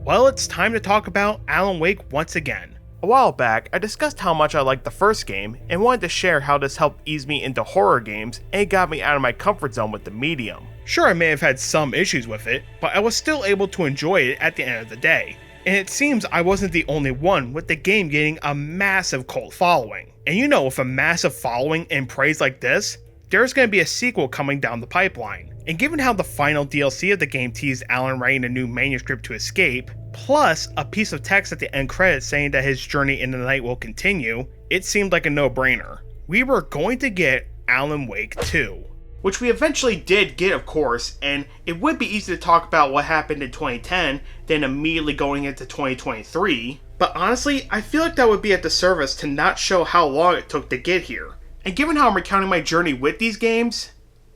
Well, it's time to talk about Alan Wake once again. A while back, I discussed how much I liked the first game and wanted to share how this helped ease me into horror games and got me out of my comfort zone with the medium. Sure, I may have had some issues with it, but I was still able to enjoy it at the end of the day. And it seems I wasn't the only one with the game getting a massive cult following. And you know, with a massive following and praise like this, there's going to be a sequel coming down the pipeline. And given how the final DLC of the game teased Alan writing a new manuscript to escape, plus a piece of text at the end credits saying that his journey in the night will continue, it seemed like a no-brainer. We were going to get Alan Wake 2. Which we eventually did get, of course, and it would be easy to talk about what happened in 2010 than immediately going into 2023, but honestly, I feel like that would be a disservice to not show how long it took to get here. And given how I'm recounting my journey with these games,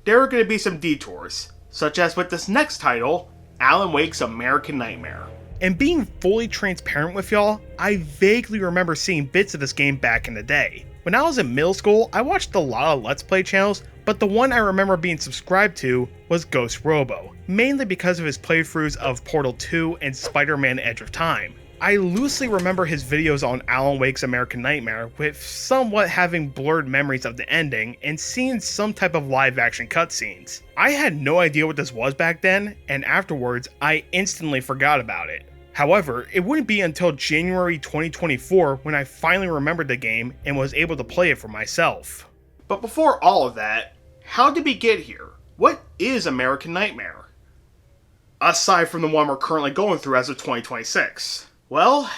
there are going to be some detours, such as with this next title, Alan Wake's American Nightmare. And being fully transparent with y'all, I vaguely remember seeing bits of this game back in the day. When I was in middle school, I watched a lot of Let's Play channels, but the one I remember being subscribed to was Ghost Robo, mainly because of his playthroughs of Portal 2 and Spider-Man Edge of Time. I loosely remember his videos on Alan Wake's American Nightmare, with somewhat having blurred memories of the ending and seeing some type of live action cutscenes. I had no idea what this was back then, and afterwards, I instantly forgot about it. However, it wouldn't be until January 2024 when I finally remembered the game and was able to play it for myself. But before all of that, how did we get here? What is American Nightmare? Aside from the one we're currently going through as of 2026. Well,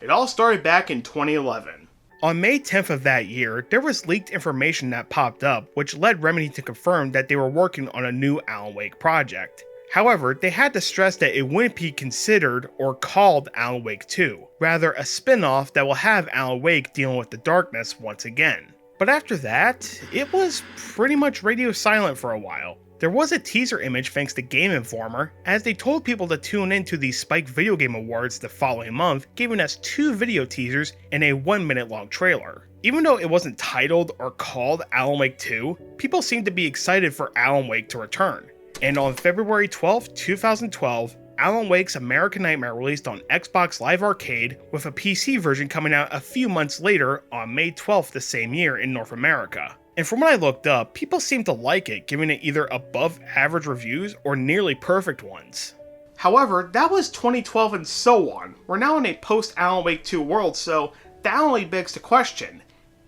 it all started back in 2011. On May 10th of that year, there was leaked information that popped up which led Remedy to confirm that they were working on a new Alan Wake project. However, they had to stress that it wouldn't be considered or called Alan Wake 2, rather a spin-off that will have Alan Wake dealing with the darkness once again. But after that, it was pretty much radio silent for a while. There was a teaser image thanks to Game Informer, as they told people to tune into the Spike Video Game Awards the following month, giving us 2 video teasers and a 1-minute long trailer. Even though it wasn't titled or called Alan Wake 2, people seemed to be excited for Alan Wake to return. And on February 12, 2012, Alan Wake's American Nightmare released on Xbox Live Arcade, with a PC version coming out a few months later on May 12th the same year in North America. And from what I looked up, people seemed to like it, giving it either above average reviews or nearly perfect ones. However, that was 2012 and so on. We're now in a post-Alan Wake 2 world, so that only begs the question,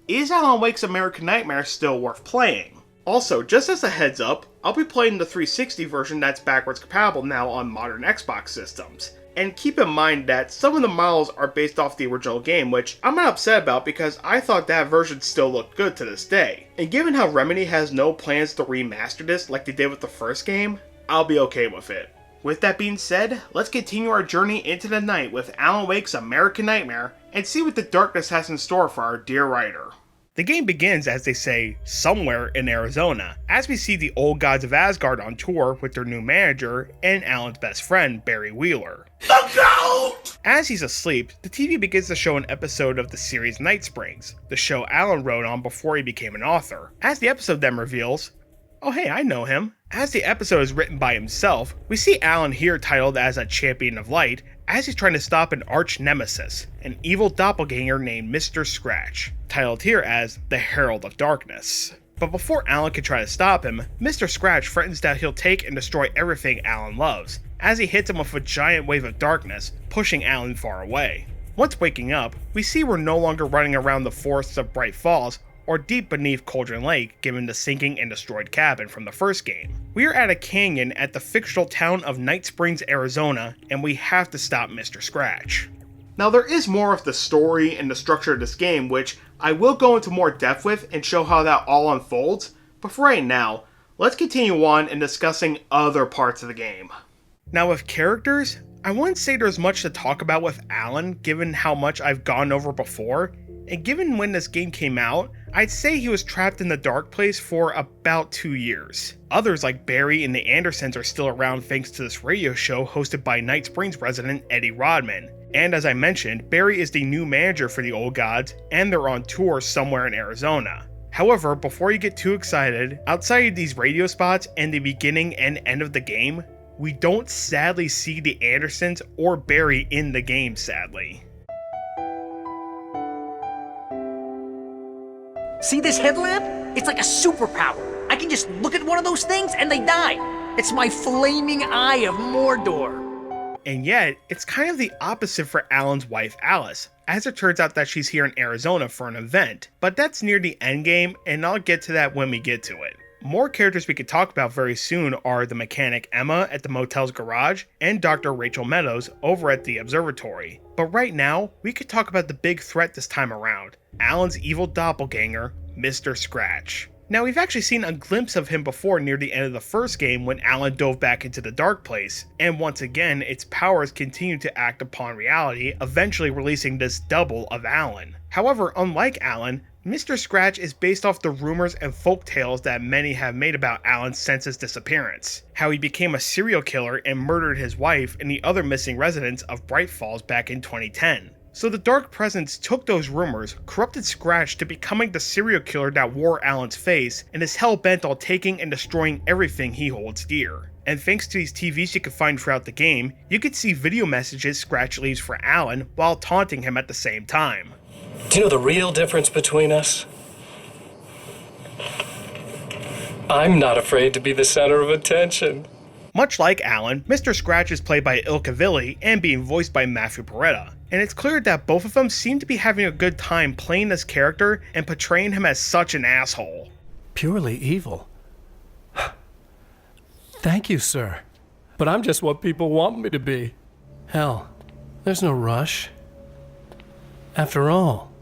is Alan Wake's American Nightmare still worth playing? Also, just as a heads up, I'll be playing the 360 version that's backwards compatible now on modern Xbox systems. And keep in mind that some of the models are based off the original game, which I'm not upset about because I thought that version still looked good to this day. And given how Remedy has no plans to remaster this like they did with the first game, I'll be okay with it. With that being said, let's continue our journey into the night with Alan Wake's American Nightmare and see what the darkness has in store for our dear writer. The game begins, as they say, somewhere in Arizona, as we see the old gods of Asgard on tour with their new manager and Alan's best friend, Barry Wheeler. Look out! As he's asleep, the TV begins to show an episode of the series Night Springs, the show Alan wrote on before he became an author. As the episode then reveals, oh hey, I know him. As the episode is written by himself, we see Alan here titled as a Champion of Light, as he's trying to stop an arch nemesis, an evil doppelganger named Mr. Scratch, titled here as the Herald of Darkness. But before Alan can try to stop him, Mr. Scratch threatens that he'll take and destroy everything Alan loves, as he hits him with a giant wave of darkness, pushing Alan far away. Once waking up, we see we're no longer running around the forests of Bright Falls, or deep beneath Cauldron Lake given the sinking and destroyed cabin from the first game. We are at a canyon at the fictional town of Night Springs, Arizona, and we have to stop Mr. Scratch. Now there is more of the story and the structure of this game, which I will go into more depth with and show how that all unfolds, but for right now, let's continue on in discussing other parts of the game. Now with characters, I wouldn't say there's much to talk about with Alan given how much I've gone over before, and given when this game came out, I'd say he was trapped in the dark place for about 2 years. Others like Barry and the Andersons are still around thanks to this radio show hosted by Night Springs resident Eddie Rodman. And as I mentioned, Barry is the new manager for the Old Gods, and they're on tour somewhere in Arizona. However, before you get too excited, outside of these radio spots and the beginning and end of the game, we don't sadly see the Andersons or Barry in the game, sadly. See this headlamp? It's like a superpower. I can just look at one of those things and they die. It's my flaming eye of Mordor. And yet, it's kind of the opposite for Alan's wife Alice, as it turns out that she's here in Arizona for an event, but that's near the end game, and I'll get to that when we get to it. More characters we could talk about very soon are the mechanic Emma at the motel's garage and Dr. Rachel Meadows over at the observatory. But right now, we could talk about the big threat this time around, Alan's evil doppelganger, Mr. Scratch. Now, we've actually seen a glimpse of him before near the end of the first game when Alan dove back into the dark place, and once again, its powers continue to act upon reality, eventually releasing this double of Alan. However, unlike Alan, Mr. Scratch is based off the rumors and folk tales that many have made about Alan since his disappearance. How he became a serial killer and murdered his wife and the other missing residents of Bright Falls back in 2010. So the Dark Presence took those rumors, corrupted Scratch to becoming the serial killer that wore Alan's face, and is hell-bent on taking and destroying everything he holds dear. And thanks to these TVs you can find throughout the game, you could see video messages Scratch leaves for Alan while taunting him at the same time. Do you know the real difference between us? I'm not afraid to be the center of attention. Much like Alan, Mr. Scratch is played by Ilka Villi and being voiced by Matthew Peretta. And it's clear that both of them seem to be having a good time playing this character and portraying him as such an asshole. Purely evil. Thank you, sir. But I'm just what people want me to be. Hell, there's no rush. After all,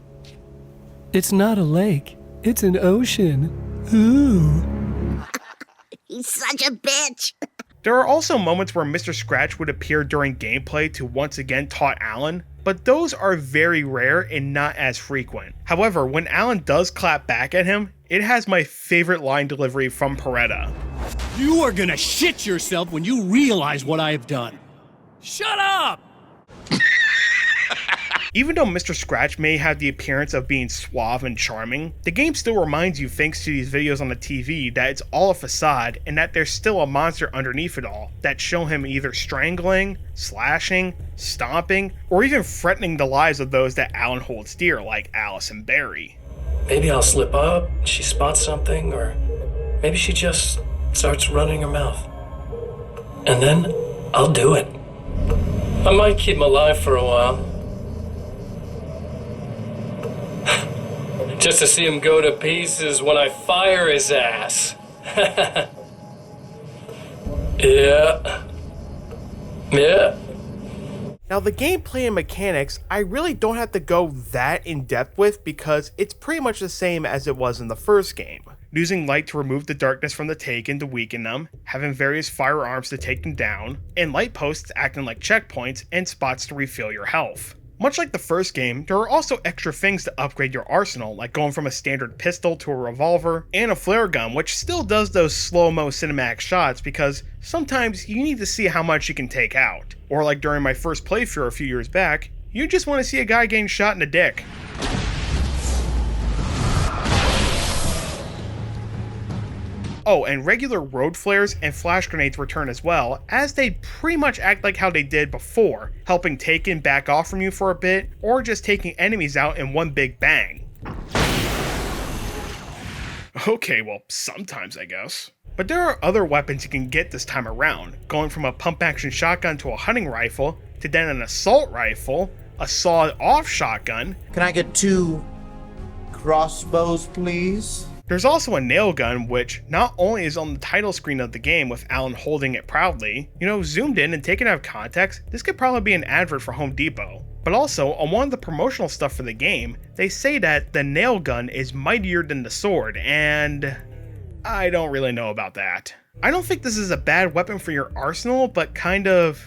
it's not a lake, it's an ocean. Ooh. He's such a bitch. There are also moments where Mr. Scratch would appear during gameplay to once again taunt Alan, but those are very rare and not as frequent. However, when Alan does clap back at him, it has my favorite line delivery from Peretta. You are gonna shit yourself when you realize what I have done. Shut up! Even though Mr. Scratch may have the appearance of being suave and charming, the game still reminds you thanks to these videos on the TV that it's all a facade and that there's still a monster underneath it all that show him either strangling, slashing, stomping, or even threatening the lives of those that Alan holds dear like Alice and Barry. Maybe I'll slip up, she spots something, or maybe she just starts running her mouth. And then I'll do it. I might keep him alive for a while. Just to see him go to pieces when I fire his ass. Yeah. Now the gameplay and mechanics, I really don't have to go that in depth with because it's pretty much the same as it was in the first game. Using light to remove the darkness from the Taken to weaken them, having various firearms to take them down, and light posts acting like checkpoints and spots to refill your health. Much like the first game, there are also extra things to upgrade your arsenal, like going from a standard pistol to a revolver, and a flare gun, which still does those slow-mo cinematic shots because sometimes you need to see how much you can take out. Or like during my first playthrough a few years back, you just want to see a guy getting shot in the dick. Oh, and regular road flares and flash grenades return as well, as they pretty much act like how they did before, helping Taken back off from you for a bit, or just taking enemies out in one big bang. Okay, well, sometimes I guess. But there are other weapons you can get this time around, going from a pump-action shotgun to a hunting rifle, to then an assault rifle, a sawed-off shotgun. Can I get 2 crossbows, please? There's also a nail gun, which not only is on the title screen of the game with Alan holding it proudly, zoomed in and taken out of context, this could probably be an advert for Home Depot. But also, on one of the promotional stuff for the game, they say that the nail gun is mightier than the sword, and I don't really know about that. I don't think this is a bad weapon for your arsenal, but kind of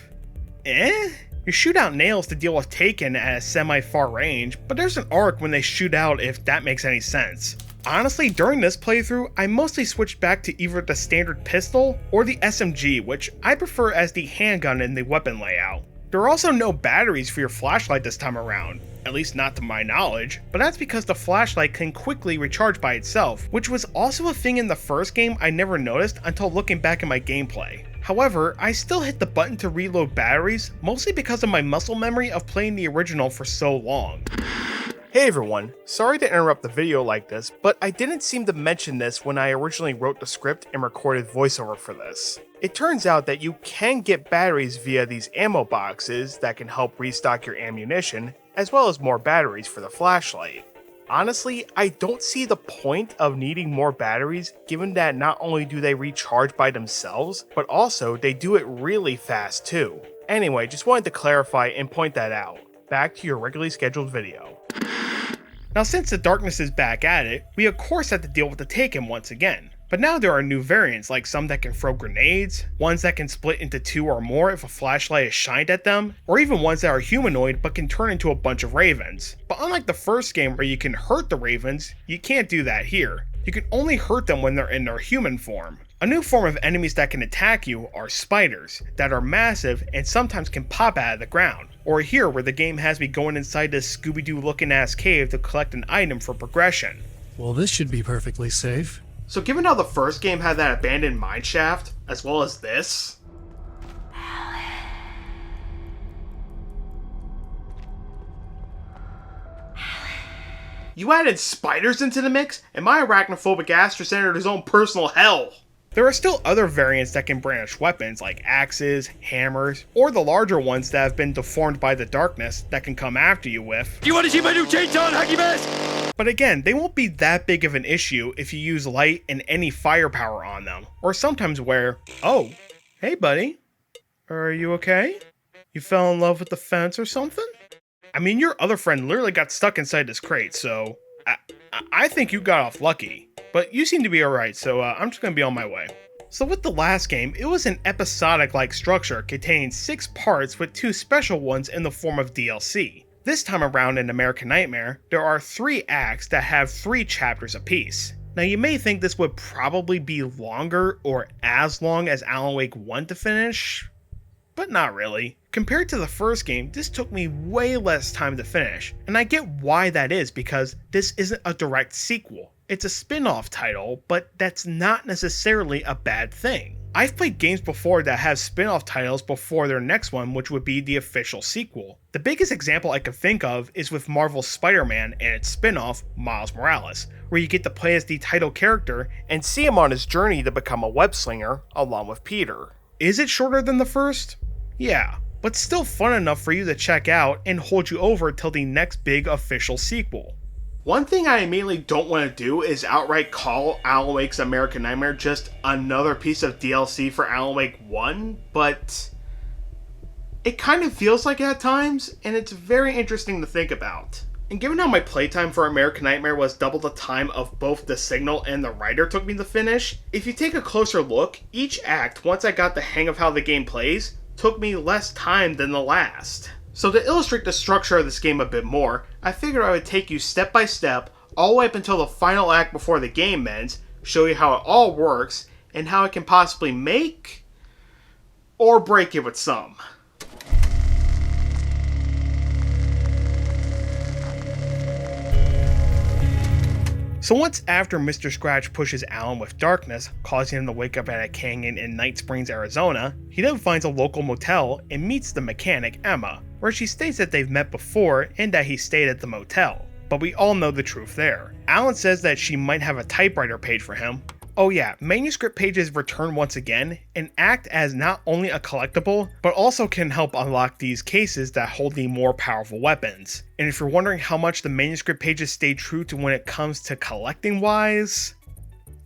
You shoot out nails to deal with Taken at a semi-far range, but there's an arc when they shoot out if that makes any sense. Honestly, during this playthrough, I mostly switched back to either the standard pistol or the SMG, which I prefer as the handgun in the weapon layout. There are also no batteries for your flashlight this time around, at least not to my knowledge, but that's because the flashlight can quickly recharge by itself, which was also a thing in the first game I never noticed until looking back at my gameplay. However, I still hit the button to reload batteries, mostly because of my muscle memory of playing the original for so long. Hey everyone, sorry to interrupt the video like this, but I didn't seem to mention this when I originally wrote the script and recorded voiceover for this. It turns out that you can get batteries via these ammo boxes that can help restock your ammunition, as well as more batteries for the flashlight. Honestly, I don't see the point of needing more batteries given that not only do they recharge by themselves, but also they do it really fast too. Anyway, just wanted to clarify and point that out. Back to your regularly scheduled video. Now since the darkness is back at it, we of course have to deal with the Taken once again. But now there are new variants like some that can throw grenades, ones that can split into two or more if a flashlight is shined at them, or even ones that are humanoid but can turn into a bunch of ravens. But unlike the first game where you can hurt the ravens, you can't do that here. You can only hurt them when they're in their human form. A new form of enemies that can attack you are spiders, that are massive and sometimes can pop out of the ground. Or here where the game has me going inside this Scooby-Doo looking ass cave to collect an item for progression. Well, this should be perfectly safe. So given how the first game had that abandoned mineshaft, as well as this, you added spiders into the mix, and my arachnophobic ass just entered his own personal hell. There are still other variants that can brandish weapons like axes, hammers, or the larger ones that have been deformed by the darkness that can come after you with. Do you want to see my new chainsaw and hockey mask? But again, they won't be that big of an issue if you use light and any firepower on them, or sometimes where, oh, hey buddy, are you okay? You fell in love with the fence or something? I mean, your other friend literally got stuck inside this crate, so I think you got off lucky. But you seem to be alright, so I'm just gonna be on my way. So with the last game, it was an episodic-like structure containing 6 parts with 2 special ones in the form of DLC. This time around in American Nightmare, there are 3 acts that have 3 chapters apiece. Now you may think this would probably be longer or as long as Alan Wake 1 to finish, but not really. Compared to the first game, this took me way less time to finish, and I get why that is because this isn't a direct sequel. It's a spin-off title, but that's not necessarily a bad thing. I've played games before that have spin-off titles before their next one, which would be the official sequel. The biggest example I could think of is with Marvel's Spider-Man and its spin-off, Miles Morales, where you get to play as the title character and see him on his journey to become a web-slinger along with Peter. Is it shorter than the first? Yeah, but still fun enough for you to check out and hold you over till the next big official sequel. One thing I immediately don't want to do is outright call Alan Wake's American Nightmare just another piece of DLC for Alan Wake 1, but it kind of feels like it at times, and it's very interesting to think about. And given how my playtime for American Nightmare was double the time of both the Signal and the Writer took me to finish, if you take a closer look, each act, once I got the hang of how the game plays, took me less time than the last. So to illustrate the structure of this game a bit more, I figured I would take you step by step, all the way up until the final act before the game ends, show you how it all works, and how it can possibly make or break it with some. So once after Mr. Scratch pushes Alan with darkness, causing him to wake up at a canyon in Night Springs, Arizona, he then finds a local motel and meets the mechanic Emma, where she states that they've met before and that he stayed at the motel. But we all know the truth there. Alan says that she might have a typewriter page for him. Oh yeah, manuscript pages return once again and act as not only a collectible, but also can help unlock these cases that hold the more powerful weapons. And if you're wondering how much the manuscript pages stay true to when it comes to collecting wise,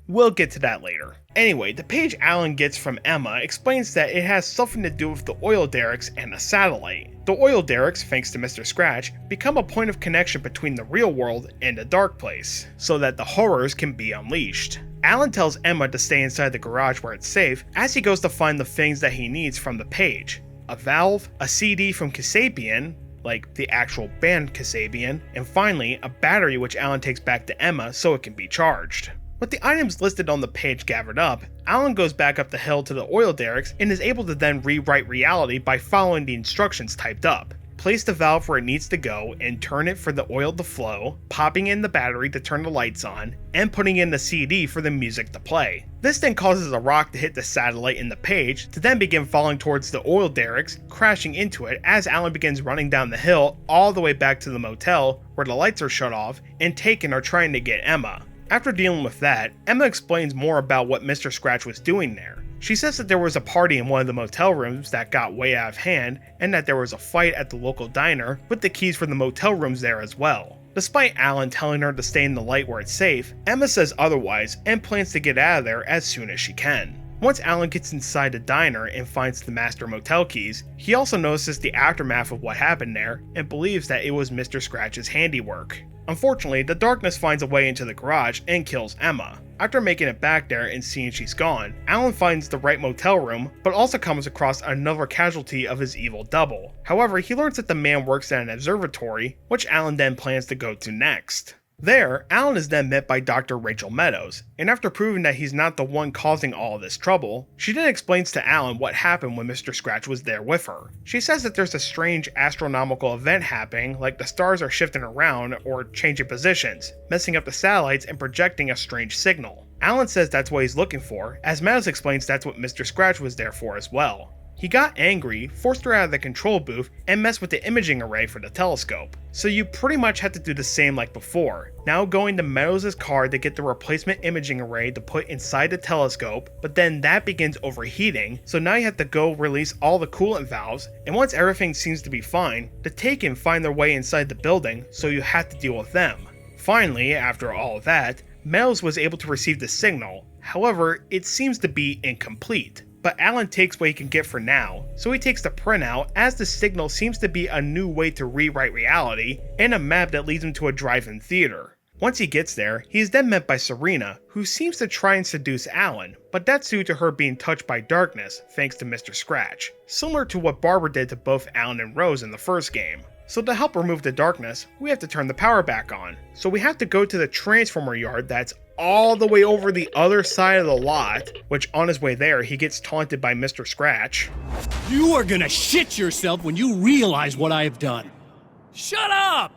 we'll get to that later. Anyway, the page Alan gets from Emma explains that it has something to do with the oil derricks and a satellite. The oil derricks, thanks to Mr. Scratch, become a point of connection between the real world and a dark place, so that the horrors can be unleashed. Alan tells Emma to stay inside the garage where it's safe as he goes to find the things that he needs from the page. A valve, a CD from Kasabian, like the actual band Kasabian, and finally a battery which Alan takes back to Emma so it can be charged. With the items listed on the page gathered up, Alan goes back up the hill to the oil derricks and is able to then rewrite reality by following the instructions typed up. place the valve where it needs to go and turn it for the oil to flow, popping in the battery to turn the lights on, and putting in the CD for the music to play. This then causes a rock to hit the satellite in the page to then begin falling towards the oil derricks, crashing into it as Alan begins running down the hill all the way back to the motel where the lights are shut off and Taken are trying to get Emma. After dealing with that, Emma explains more about what Mr. Scratch was doing there. She says that there was a party in one of the motel rooms that got way out of hand, and that there was a fight at the local diner with the keys for the motel rooms there as well. Despite Alan telling her to stay in the light where it's safe, Emma says otherwise and plans to get out of there as soon as she can. Once Alan gets inside the diner and finds the master motel keys, he also notices the aftermath of what happened there and believes that it was Mr. Scratch's handiwork. Unfortunately, the darkness finds a way into the garage and kills Emma. After making it back there and seeing she's gone, Alan finds the right motel room, but also comes across another casualty of his evil double. However, he learns that the man works at an observatory, which Alan then plans to go to next. There, Alan is then met by Dr. Rachel Meadows, and after proving that he's not the one causing all of this trouble, she then explains to Alan what happened when Mr. Scratch was there with her. She says that there's a strange astronomical event happening, like the stars are shifting around or changing positions, messing up the satellites and projecting a strange signal. Alan says that's what he's looking for, as Meadows explains that's what Mr. Scratch was there for as well. He got angry, forced her out of the control booth, and messed with the imaging array for the telescope. So you pretty much have to do the same like before, now going to Meadows' car to get the replacement imaging array to put inside the telescope, but then that begins overheating, so now you have to go release all the coolant valves, and once everything seems to be fine, the Taken find their way inside the building, so you have to deal with them. Finally, after all of that, Meadows was able to receive the signal, however, it seems to be incomplete. But Alan takes what he can get for now, so he takes the printout as the signal seems to be a new way to rewrite reality, and a map that leads him to a drive-in theater. Once he gets there, he is then met by Serena, who seems to try and seduce Alan, but that's due to her being touched by darkness thanks to Mr. Scratch, similar to what Barbara did to both Alan and Rose in the first game. So to help remove the darkness, we have to turn the power back on. So we have to go to the transformer yard that's all the way over the other side of the lot, which on his way there, he gets taunted by Mr. Scratch. You are gonna shit yourself when you realize what I have done. Shut up!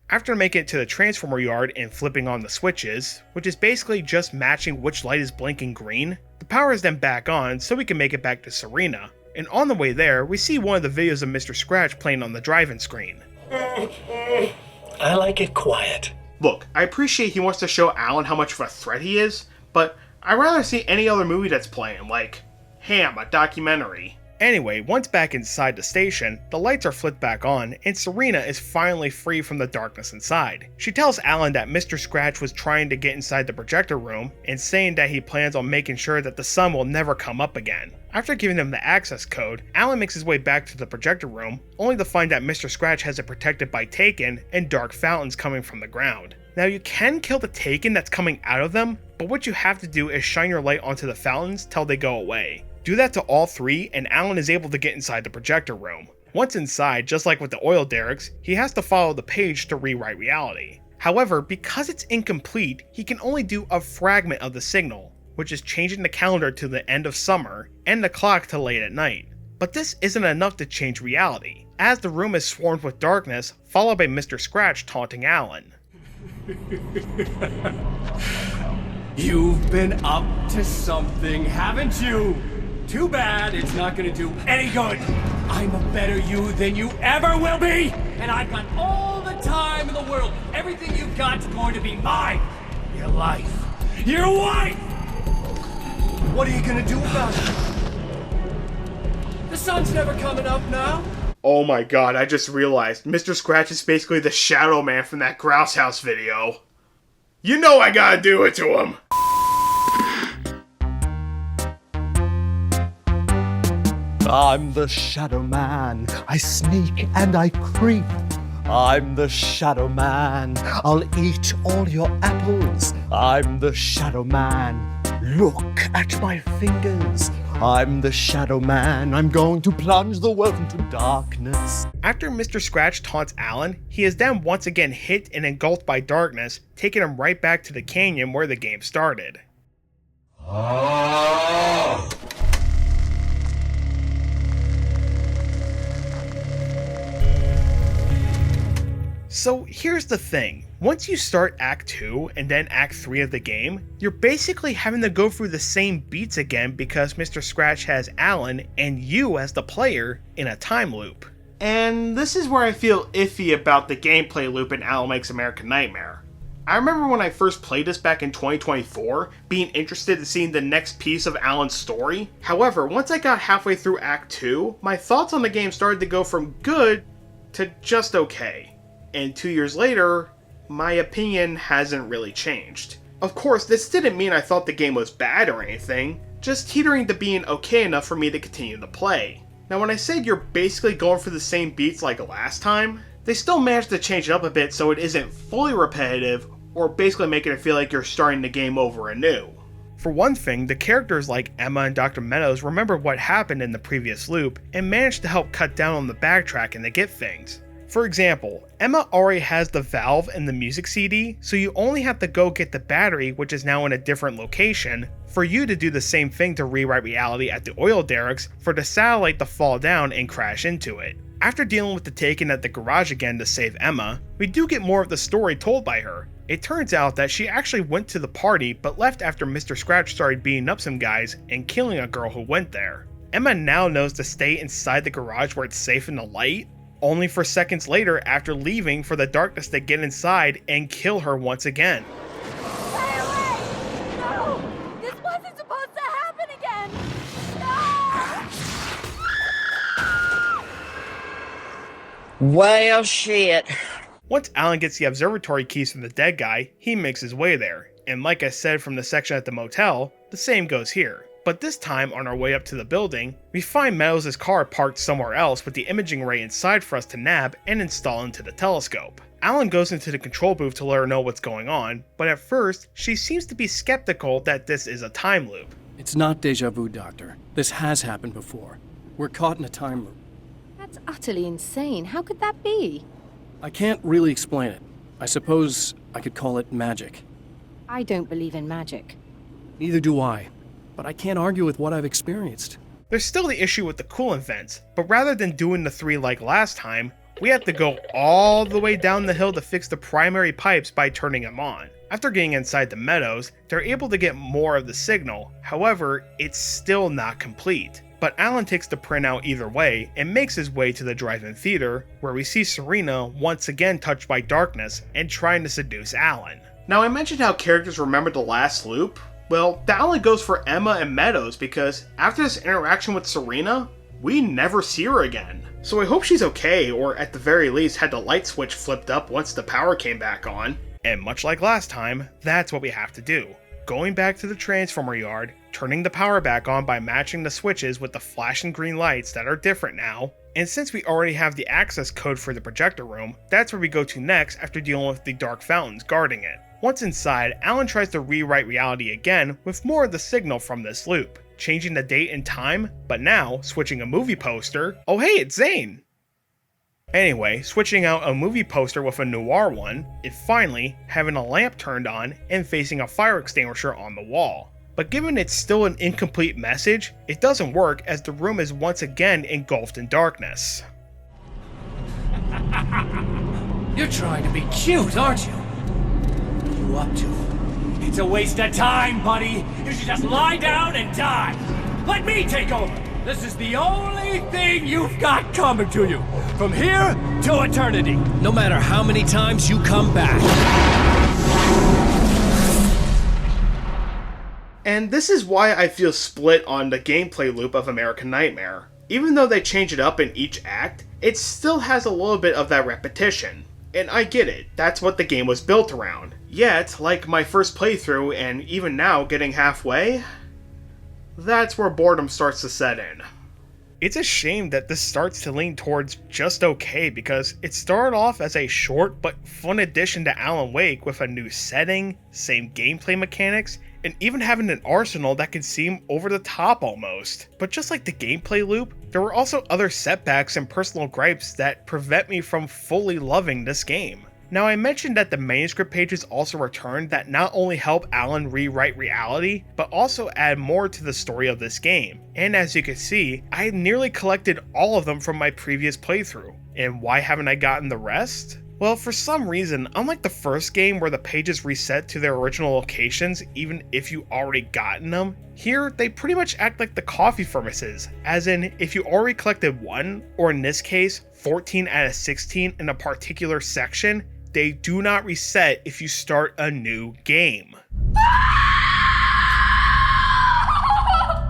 After making it to the transformer yard and flipping on the switches, which is basically just matching which light is blinking green, the power is then back on so we can make it back to Serena. And on the way there, we see one of the videos of Mr. Scratch playing on the drive-in screen. I like it quiet. Look, I appreciate he wants to show Alan how much of a threat he is, but I'd rather see any other movie that's playing, like Ham, a documentary. Anyway, once back inside the station, the lights are flipped back on, and Serena is finally free from the darkness inside. She tells Alan that Mr. Scratch was trying to get inside the projector room, and saying that he plans on making sure that the sun will never come up again. After giving them the access code, Alan makes his way back to the projector room, only to find that Mr. Scratch has it protected by Taken and dark fountains coming from the ground. Now you can kill the Taken that's coming out of them, but what you have to do is shine your light onto the fountains till they go away. Do that to all three, and Alan is able to get inside the projector room. Once inside, just like with the oil derricks, he has to follow the page to rewrite reality. However, because it's incomplete, he can only do a fragment of the signal, which is changing the calendar to the end of summer and the clock to late at night. But this isn't enough to change reality, as the room is swarmed with darkness, followed by Mr. Scratch taunting Alan. You've been up to something, haven't you? Too bad it's not gonna do any good. I'm a better you than you ever will be, and I've got all the time in the world. Everything you've got's going to be mine. Your life. Your wife! What are you gonna do about it? The sun's never coming up now. Oh my god, I just realized Mr. Scratch is basically the Shadow Man from that Grouse House video. You know I gotta do it to him! I'm the Shadow Man. I sneak and I creep. I'm the Shadow Man. I'll eat all your apples. I'm the Shadow Man. Look at my fingers. I'm the Shadow Man. I'm going to plunge the world into darkness. After Mr. Scratch taunts Alan, he is then once again hit and engulfed by darkness, taking him right back to the canyon where the game started. So here's the thing, once you start Act 2 and then Act 3 of the game, you're basically having to go through the same beats again because Mr. Scratch has Alan and you as the player in a time loop. And this is where I feel iffy about the gameplay loop in Alan Wake's American Nightmare. I remember when I first played this back in 2024, being interested in seeing the next piece of Alan's story. However, once I got halfway through Act 2, my thoughts on the game started to go from good to just okay. And 2 years later, my opinion hasn't really changed. Of course, this didn't mean I thought the game was bad or anything, just teetering to being okay enough for me to continue to play. Now when I said you're basically going for the same beats like last time, they still managed to change it up a bit so it isn't fully repetitive or basically making it feel like you're starting the game over anew. For one thing, the characters like Emma and Dr. Meadows remember what happened in the previous loop and managed to help cut down on the backtracking to get things. For example, Emma already has the valve and the music CD, so you only have to go get the battery, which is now in a different location, for you to do the same thing to rewrite reality at the oil derricks for the satellite to fall down and crash into it. After dealing with the Taken at the garage again to save Emma, we do get more of the story told by her. It turns out that she actually went to the party but left after Mr. Scratch started beating up some guys and killing a girl who went there. Emma now knows to stay inside the garage where it's safe in the light, only for seconds later after leaving for the darkness to get inside and kill her once again. Stay away! No! This wasn't supposed to happen again! No! Well, shit. Once Alan gets the observatory keys from the dead guy, he makes his way there, and like I said from the section at the motel, the same goes here. But this time, on our way up to the building, we find Meadows' car parked somewhere else with the imaging ray inside for us to nab and install into the telescope. Alan goes into the control booth to let her know what's going on, but at first, she seems to be skeptical that this is a time loop. It's not deja vu, Doctor. This has happened before. We're caught in a time loop. That's utterly insane. How could that be? I can't really explain it. I suppose I could call it magic. I don't believe in magic. Neither do I. But I can't argue with what I've experienced. There's still the issue with the coolant vents, but rather than doing the 3 like last time, we have to go all the way down the hill to fix the primary pipes by turning them on. After getting inside the meadows, they're able to get more of the signal, however, it's still not complete. But Alan takes the printout either way and makes his way to the drive-in theater, where we see Serena once again touched by darkness and trying to seduce Alan. Now I mentioned how characters remember the last loop. Well, that only goes for Emma and Meadows because after this interaction with Serena, we never see her again. So I hope she's okay, or at the very least had the light switch flipped up once the power came back on. And much like last time, that's what we have to do. Going back to the transformer yard, turning the power back on by matching the switches with the flashing green lights that are different now, and since we already have the access code for the projector room, that's where we go to next after dealing with the dark fountains guarding it. Once inside, Alan tries to rewrite reality again with more of the signal from this loop, changing the date and time, but now switching a movie poster. Oh hey, it's Zane! Anyway, switching out a movie poster with a noir one, and finally having a lamp turned on and facing a fire extinguisher on the wall. But given it's still an incomplete message, it doesn't work as the room is once again engulfed in darkness. You're trying to be cute, aren't you? What are you up to? It's a waste of time, buddy. You should just lie down and die. Let me take over. This is the only thing you've got coming to you. From here to eternity. No matter how many times you come back. And this is why I feel split on the gameplay loop of American Nightmare. Even though they change it up in each act, it still has a little bit of that repetition. And I get it, that's what the game was built around. Yet, like my first playthrough and even now getting halfway, that's where boredom starts to set in. It's a shame that this starts to lean towards just okay because it started off as a short but fun addition to Alan Wake with a new setting, same gameplay mechanics, and even having an arsenal that could seem over the top almost. But just like the gameplay loop, there were also other setbacks and personal gripes that prevent me from fully loving this game. Now I mentioned that the manuscript pages also returned that not only help Alan rewrite reality, but also add more to the story of this game. And as you can see, I nearly collected all of them from my previous playthrough. And why haven't I gotten the rest? Well, for some reason, unlike the first game where the pages reset to their original locations even if you already gotten them, here they pretty much act like the coffee furnaces, as in if you already collected 1, or in this case 14 out of 16 in a particular section, they do not reset if you start a new game.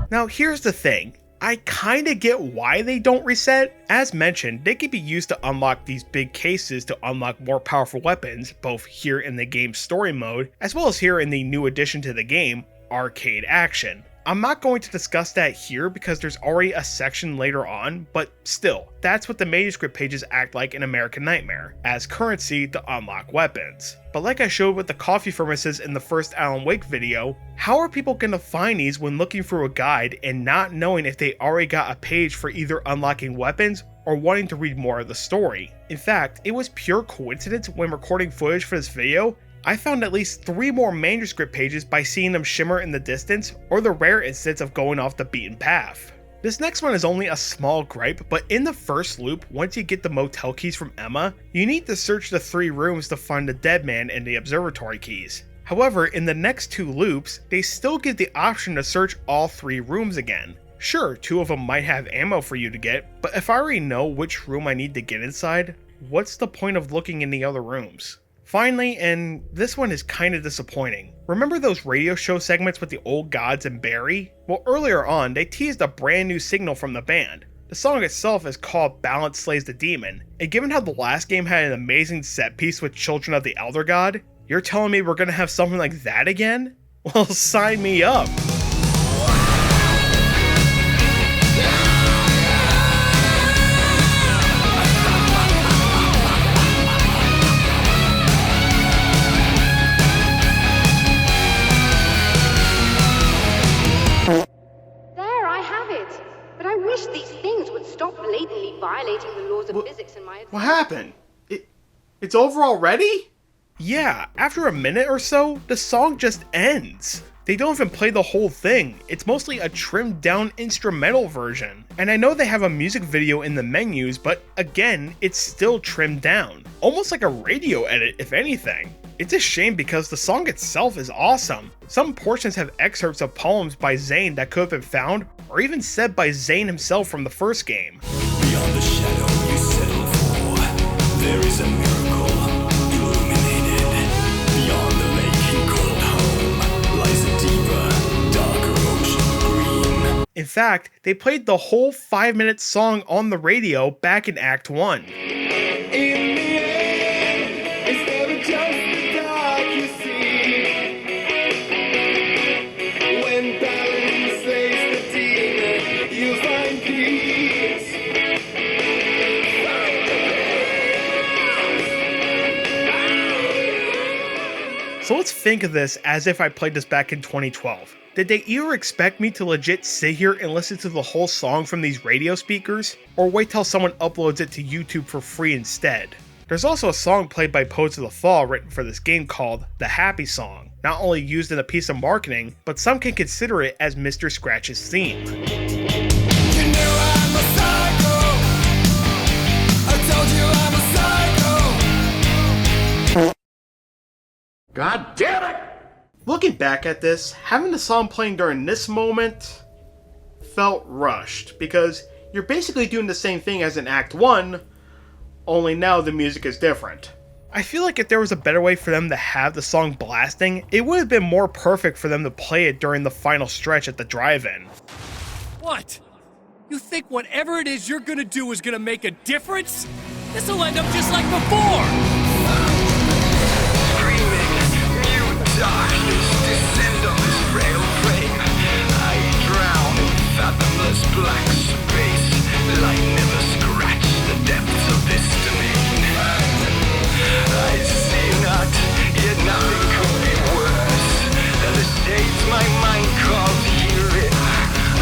Now here's the thing. I kinda get why they don't reset. As mentioned, they can be used to unlock these big cases to unlock more powerful weapons, both here in the game's story mode, as well as here in the new addition to the game, Arcade Action. I'm not going to discuss that here because there's already a section later on, but still, that's what the manuscript pages act like in American Nightmare, as currency to unlock weapons. But like I showed with the coffee furnaces in the first Alan Wake video, how are people gonna find these when looking through a guide and not knowing if they already got a page for either unlocking weapons or wanting to read more of the story? In fact, it was pure coincidence when recording footage for this video, I found at least 3 more manuscript pages by seeing them shimmer in the distance, or the rare instance of going off the beaten path. This next one is only a small gripe, but in the first loop, once you get the motel keys from Emma, you need to search the 3 rooms to find the dead man and the observatory keys. However, in the next 2 loops, they still give the option to search all 3 rooms again. Sure, 2 of them might have ammo for you to get, but if I already know which room I need to get inside, what's the point of looking in the other rooms? Finally, and this one is kinda disappointing, remember those radio show segments with the old gods and Barry? Well, earlier on, they teased a brand new signal from the band. The song itself is called Balance Slays the Demon, and given how the last game had an amazing set piece with Children of the Elder God, you're telling me we're gonna have something like that again? Well, sign me up! Violating the laws of physics in my opinion. What happened? It's over already? Yeah, after a minute or so, the song just ends. They don't even play the whole thing, it's mostly a trimmed down instrumental version. And I know they have a music video in the menus, but again, it's still trimmed down. Almost like a radio edit if anything. It's a shame because the song itself is awesome. Some portions have excerpts of poems by Zane that could have been found, or even said by Zane himself from the first game. Beyond the shadow you settle for, there is a miracle illuminated. Beyond the lake he called home lies a deeper, darker ocean green. In fact, they played the whole 5-minute song on the radio back in Act 1. So let's think of this as if I played this back in 2012. Did they either expect me to legit sit here and listen to the whole song from these radio speakers, or wait till someone uploads it to YouTube for free instead? There's also a song played by Poets of the Fall written for this game called The Happy Song, not only used in a piece of marketing, but some can consider it as Mr. Scratch's theme. You knew I'm a psycho. I told you I'm a psycho. God damn it! Looking back at this, having the song playing during this moment felt rushed, because you're basically doing the same thing as in Act 1, only now the music is different. I feel like if there was a better way for them to have the song blasting, it would have been more perfect for them to play it during the final stretch at the drive-in. What? You think whatever it is you're gonna do is gonna make a difference? This'll end up just like before! Darkness descend on this frail frame. I drown in fathomless black space. Light never scratched the depths of this domain. I see not, yet nothing could be worse than the states my mind calls here it.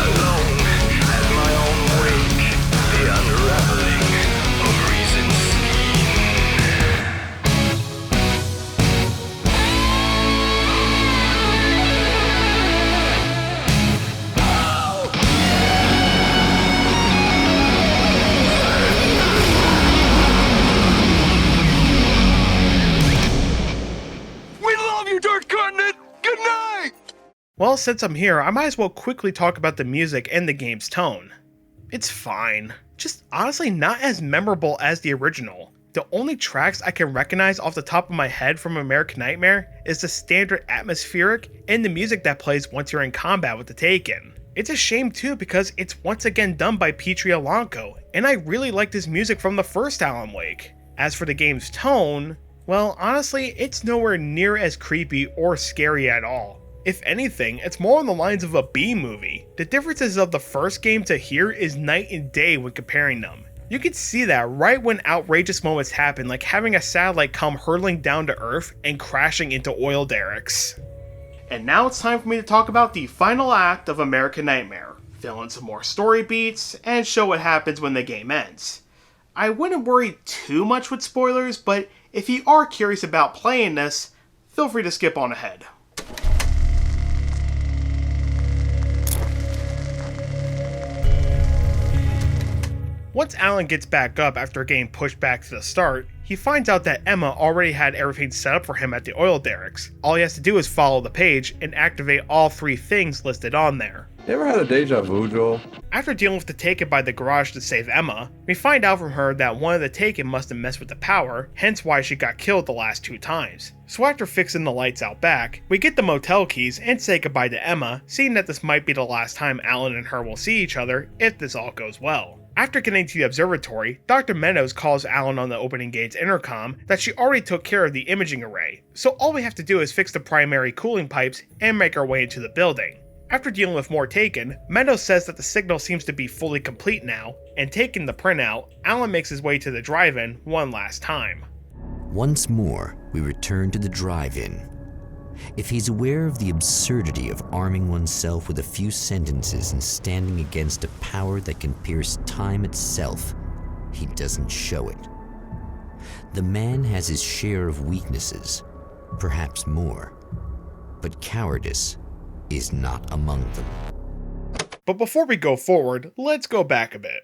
Alone at my own wake, the unraveling of reason's scheme. love you, Dark Continent! Good night! Well, since I'm here, I might as well quickly talk about the music and the game's tone. It's fine, just honestly not as memorable as the original. The only tracks I can recognize off the top of my head from American Nightmare is the standard atmospheric and the music that plays once you're in combat with the Taken. It's a shame too because it's once again done by Petri Alanko, and I really liked his music from the first Alan Wake. As for the game's tone, well, honestly, it's nowhere near as creepy or scary at all. If anything, it's more on the lines of a B-movie. The differences of the first game to here is night and day when comparing them. You can see that right when outrageous moments happen, like having a satellite come hurtling down to Earth and crashing into oil derricks. And now it's time for me to talk about the final act of American Nightmare, fill in some more story beats, and show what happens when the game ends. I wouldn't worry too much with spoilers, but if you are curious about playing this, feel free to skip on ahead. Once Alan gets back up after getting pushed back to the start, he finds out that Emma already had everything set up for him at the oil derricks. All he has to do is follow the page and activate all 3 things listed on there. You ever had a deja vu, Joel? After dealing with the Taken by the garage to save Emma, we find out from her that one of the Taken must have messed with the power, hence why she got killed the last 2 times. So after fixing the lights out back, we get the motel keys and say goodbye to Emma, seeing that this might be the last time Alan and her will see each other if this all goes well. After getting to the observatory, Dr. Meadows calls Alan on the opening gate's intercom that she already took care of the imaging array, so all we have to do is fix the primary cooling pipes and make our way into the building. After dealing with more Taken, Meadows says that the signal seems to be fully complete now, and taking the printout, Alan makes his way to the drive-in one last time. Once more, we return to the drive-in. If he's aware of the absurdity of arming oneself with a few sentences and standing against a power that can pierce time itself, he doesn't show it. The man has his share of weaknesses, perhaps more, but cowardice is not among them. But before we go forward, let's go back a bit.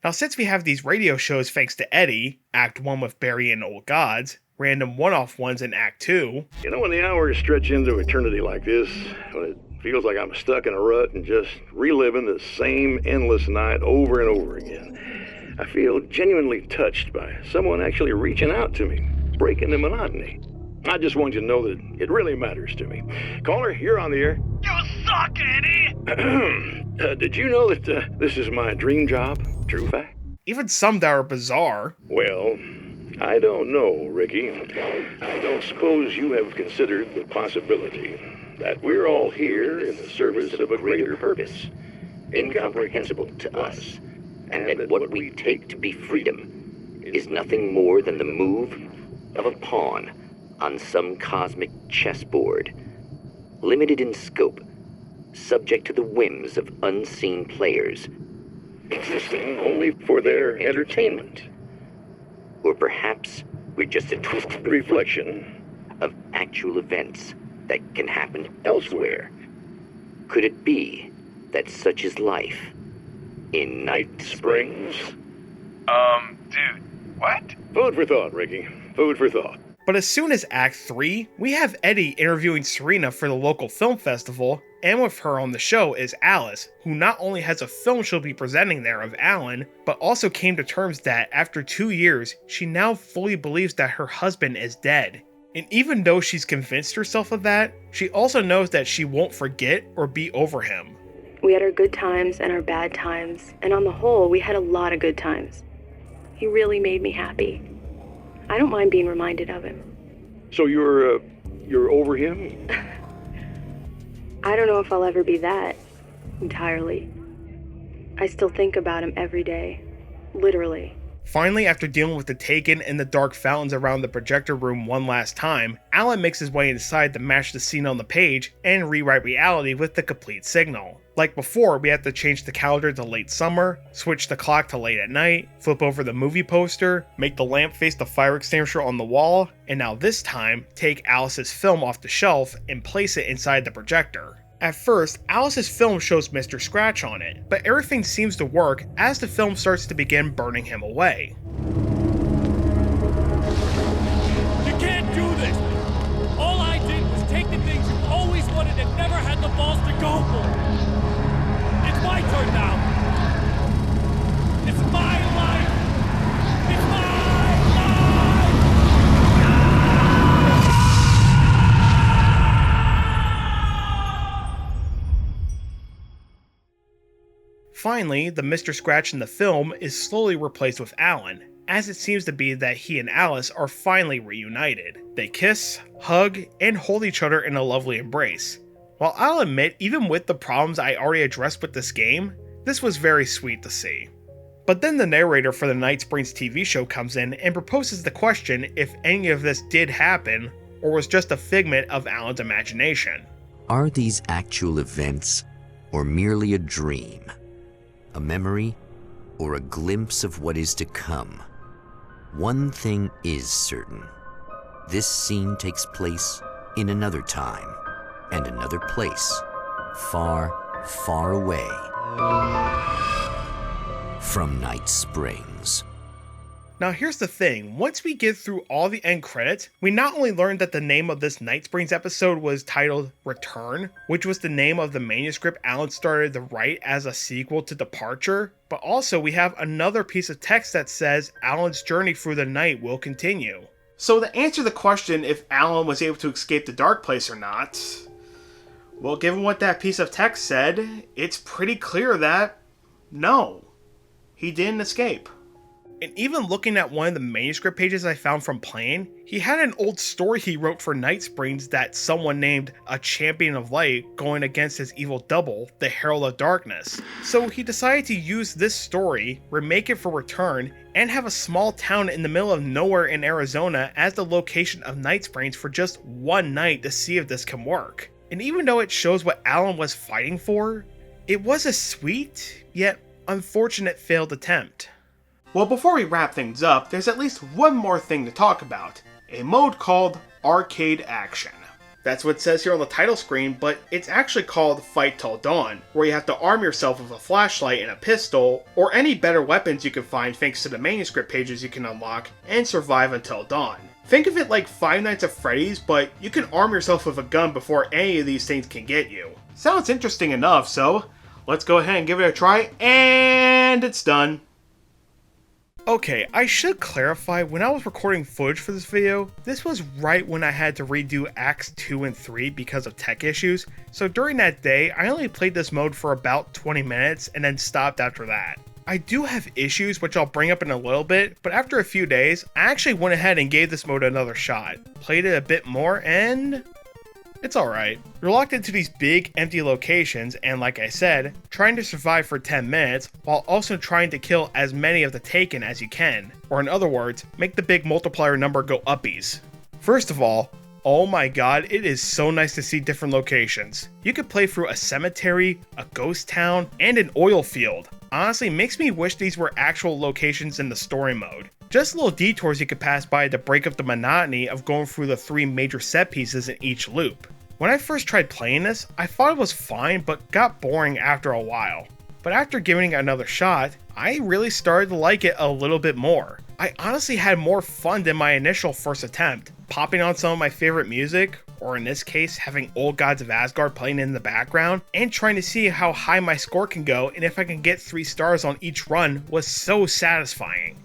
Now, since we have these radio shows thanks to Eddie, Act 1 with Barry and Old Gods, random one-off ones in Act 2... You know when the hours stretch into eternity like this, when it feels like I'm stuck in a rut and just reliving the same endless night over and over again, I feel genuinely touched by someone actually reaching out to me, breaking the monotony. I just want you to know that it really matters to me. Caller, you're on the air. You suck, Eddie! Did you know that this is my dream job? True fact? Even some that are bizarre. Well, I don't know, Ricky. I don't suppose you have considered the possibility that we're all here in the service of a greater purpose, incomprehensible to us, and that what we take to be freedom is nothing more than the move of a pawn on some cosmic chessboard, limited in scope, subject to the whims of unseen players, existing only for their entertainment. Or perhaps we're just a twisted reflection of actual events that can happen elsewhere. Could it be that such is life in Night Springs? Dude, what? Food for thought, Ricky. Food for thought. But as soon as Act 3, we have Eddie interviewing Serena for the local film festival, and with her on the show is Alice, who not only has a film she'll be presenting there of Alan, but also came to terms that, after 2 years, she now fully believes that her husband is dead. And even though she's convinced herself of that, she also knows that she won't forget or be over him. We had our good times and our bad times, and on the whole, we had a lot of good times. He really made me happy. I don't mind being reminded of him. So you're over him? I don't know if I'll ever be that, entirely. I still think about him every day. Literally. Finally, after dealing with the Taken and the dark fountains around the projector room one last time, Alan makes his way inside to match the scene on the page and rewrite reality with the complete signal. Like before, we have to change the calendar to late summer, switch the clock to late at night, flip over the movie poster, make the lamp face the fire extinguisher on the wall, and now this time, take Alice's film off the shelf and place it inside the projector. At first, Alice's film shows Mr. Scratch on it, but everything seems to work as the film starts to begin burning him away. finally, the Mr. Scratch in the film is slowly replaced with Alan, as it seems to be that he and Alice are finally reunited. They kiss, hug, and hold each other in a lovely embrace. While I'll admit, even with the problems I already addressed with this game, this was very sweet to see. But then the narrator for the Night Springs TV show comes in and proposes the question if any of this did happen, or was just a figment of Alan's imagination. Are these actual events, or merely a dream? A memory, or a glimpse of what is to come? One thing is certain. This scene takes place in another time, and another place, far, far away from Night Springs. Now here's the thing, once we get through all the end credits, we not only learned that the name of this Night Springs episode was titled Return, which was the name of the manuscript Alan started to write as a sequel to Departure, but also we have another piece of text that says Alan's journey through the night will continue. So to answer the question if Alan was able to escape the dark place or not, well, given what that piece of text said, it's pretty clear that no, he didn't escape. And even looking at one of the manuscript pages I found from playing, he had an old story he wrote for Night Springs that someone named a Champion of Light going against his evil double, the Herald of Darkness. So he decided to use this story, remake it for Return, and have a small town in the middle of nowhere in Arizona as the location of Night Springs for just one night to see if this can work. And even though it shows what Alan was fighting for, it was a sweet, yet unfortunate failed attempt. Well, before we wrap things up, there's at least one more thing to talk about. A mode called Arcade Action. That's what it says here on the title screen, but it's actually called Fight Till Dawn, where you have to arm yourself with a flashlight and a pistol, or any better weapons you can find thanks to the manuscript pages you can unlock, and survive until dawn. Think of it like Five Nights at Freddy's, but you can arm yourself with a gun before any of these things can get you. Sounds interesting enough, so let's go ahead and give it a try, and it's done. Okay, I should clarify, when I was recording footage for this video, this was right when I had to redo Acts 2 and 3 because of tech issues, so during that day, I only played this mode for about 20 minutes and then stopped after that. I do have issues, which I'll bring up in a little bit, but after a few days, I actually went ahead and gave this mode another shot, played it a bit more, and it's alright. You're locked into these big, empty locations, and like I said, trying to survive for 10 minutes, while also trying to kill as many of the Taken as you can, or in other words, make the big multiplier number go uppies. First of all, oh my god, it is so nice to see different locations. You could play through a cemetery, a ghost town, and an oil field. Honestly, makes me wish these were actual locations in the story mode. Just little detours you could pass by to break up the monotony of going through the 3 major set pieces in each loop. When I first tried playing this, I thought it was fine but got boring after a while. But after giving it another shot, I really started to like it a little bit more. I honestly had more fun than my initial first attempt, popping on some of my favorite music, or in this case, having Old Gods of Asgard playing in the background, and trying to see how high my score can go and if I can get 3 stars on each run was so satisfying.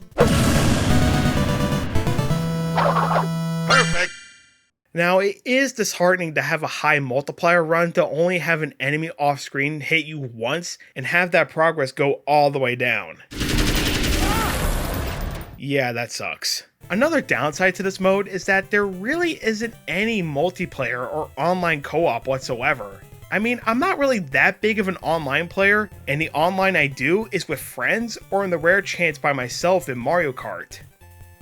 Perfect! Now, it is disheartening to have a high multiplier run to only have an enemy off screen hit you once and have that progress go all the way down. Yeah, that sucks. Another downside to this mode is that there really isn't any multiplayer or online co-op whatsoever. I mean, I'm not really that big of an online player, and the online I do is with friends or in the rare chance by myself in Mario Kart,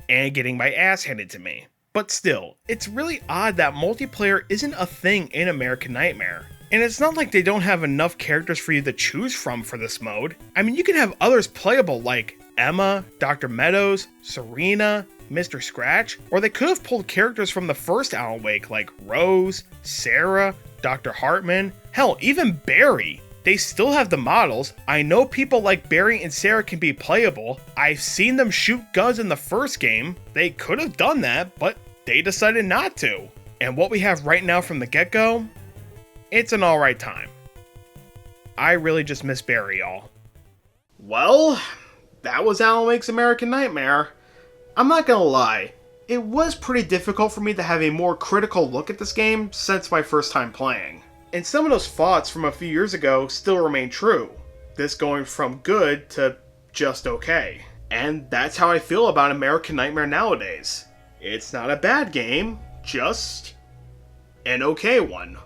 and getting my ass handed to me. But still, it's really odd that multiplayer isn't a thing in American Nightmare. And it's not like they don't have enough characters for you to choose from for this mode. I mean, you can have others playable like Emma, Dr. Meadows, Serena, Mr. Scratch, or they could have pulled characters from the first Alan Wake like Rose, Sarah, Dr. Hartman, hell, even Barry. They still have the models. I know people like Barry and Sarah can be playable. I've seen them shoot guns in the first game. They could have done that, but they decided not to. And what we have right now from the get-go, it's an alright time. I really just miss Barry, y'all. Well, that was Alan Wake's American Nightmare. I'm not gonna lie, it was pretty difficult for me to have a more critical look at this game since my first time playing. And some of those thoughts from a few years ago still remain true. this going from good to just okay. And that's how I feel about American Nightmare nowadays. It's not a bad game, just an okay one.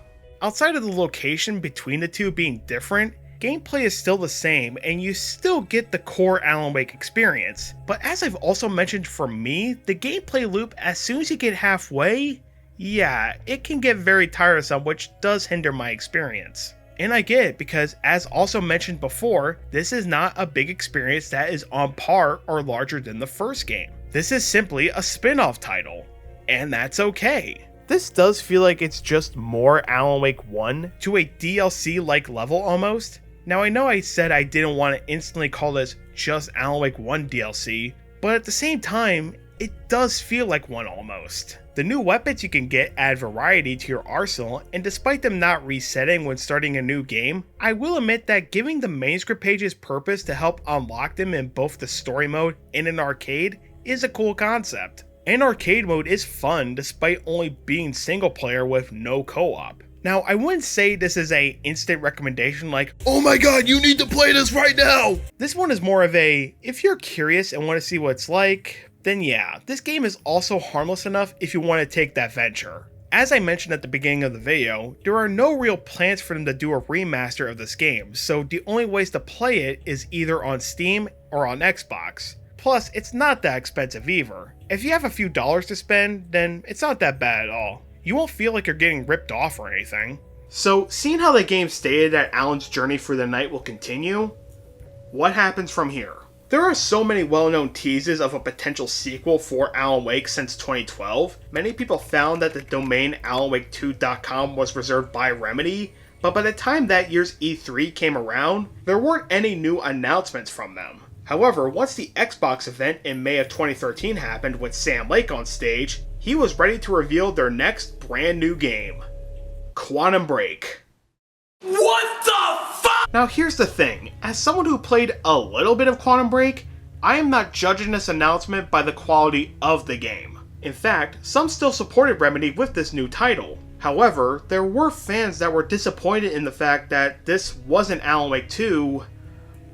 Outside of the location between the two being different, gameplay is still the same and you still get the core Alan Wake experience. But as I've also mentioned, for me, the gameplay loop as soon as you get halfway, yeah, it can get very tiresome, which does hinder my experience. And I get it, because as also mentioned before, this is not a big experience that is on par or larger than the first game. This is simply a spin-off title, and that's okay. This does feel like it's just more Alan Wake 1 to a DLC-like level almost. Now I know I said I didn't want to instantly call this just Alan Wake 1 DLC, but at the same time, it does feel like one almost. The new weapons you can get add variety to your arsenal, and despite them not resetting when starting a new game, I will admit that giving the manuscript pages purpose to help unlock them in both the story mode and an arcade is a cool concept. An arcade mode is fun despite only being single player with no co-op. Now, I wouldn't say this is a instant recommendation like, oh my god, you need to play this right now! This one is more of a, if you're curious and want to see what it's like, then yeah, this game is also harmless enough if you want to take that venture. As I mentioned at the beginning of the video, there are no real plans for them to do a remaster of this game, so the only ways to play it is either on Steam or on Xbox. Plus, it's not that expensive either. If you have a few dollars to spend, then it's not that bad at all. You won't feel like you're getting ripped off or anything. So, seeing how the game stated that Alan's journey through the night will continue, what happens from here? There are so many well-known teases of a potential sequel for Alan Wake since 2012. Many people found that the domain alanwake2.com was reserved by Remedy, but by the time that year's E3 came around, there weren't any new announcements from them. However, once the Xbox event in May of 2013 happened with Sam Lake on stage, he was ready to reveal their next brand new game, Quantum Break. What the fuck? Now here's the thing, as someone who played a little bit of Quantum Break, I am not judging this announcement by the quality of the game. In fact, some still supported Remedy with this new title. However, there were fans that were disappointed in the fact that this wasn't Alan Wake 2,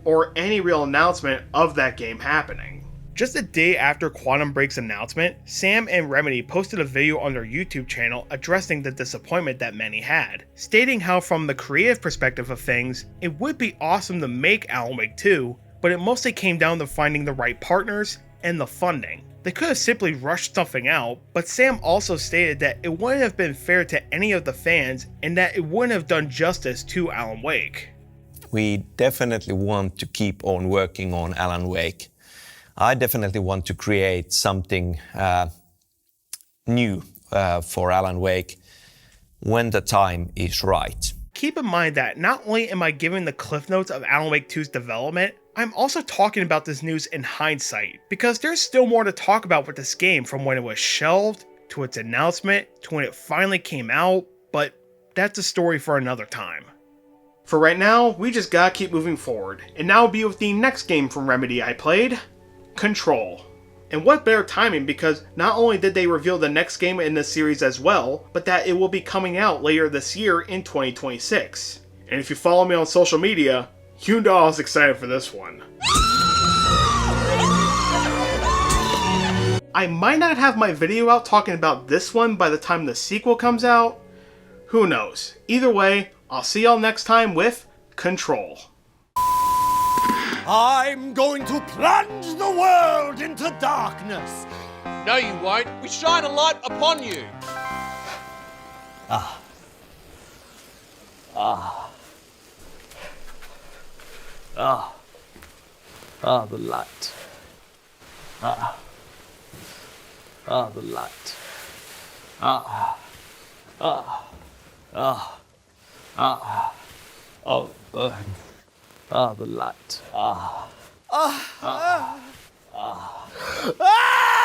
or any real announcement of that game happening. Just a day after Quantum Break's announcement, Sam and Remedy posted a video on their YouTube channel addressing the disappointment that many had, stating how from the creative perspective of things, it would be awesome to make Alan Wake 2, but it mostly came down to finding the right partners and the funding. They could have simply rushed something out, but Sam also stated that it wouldn't have been fair to any of the fans and that it wouldn't have done justice to Alan Wake. We definitely want to keep on working on Alan Wake. I definitely want to create something new for Alan Wake when the time is right. Keep in mind that not only am I giving the cliff notes of Alan Wake 2's development, I'm also talking about this news in hindsight, because there's still more to talk about with this game from when it was shelved, to its announcement, to when it finally came out, but that's a story for another time. For right now, we just gotta keep moving forward, and now we'll be with the next game from Remedy I played, Control. And what better timing, because not only did they reveal the next game in this series as well, but that it will be coming out later this year in 2026. And if you follow me on social media, you know I was excited for this one. I might not have my video out talking about this one by the time the sequel comes out. Who knows? Either way, I'll see y'all next time with Control. I'm going to plunge the world into darkness. No, you won't. We shine a light upon you. Ah. Ah. Ah. Ah, the light. Ah. Ah, the light. Ah. Ah. Ah. Ah. Oh, burn. Ah, the light. Ah. Ah. Ah. Ah. Ah.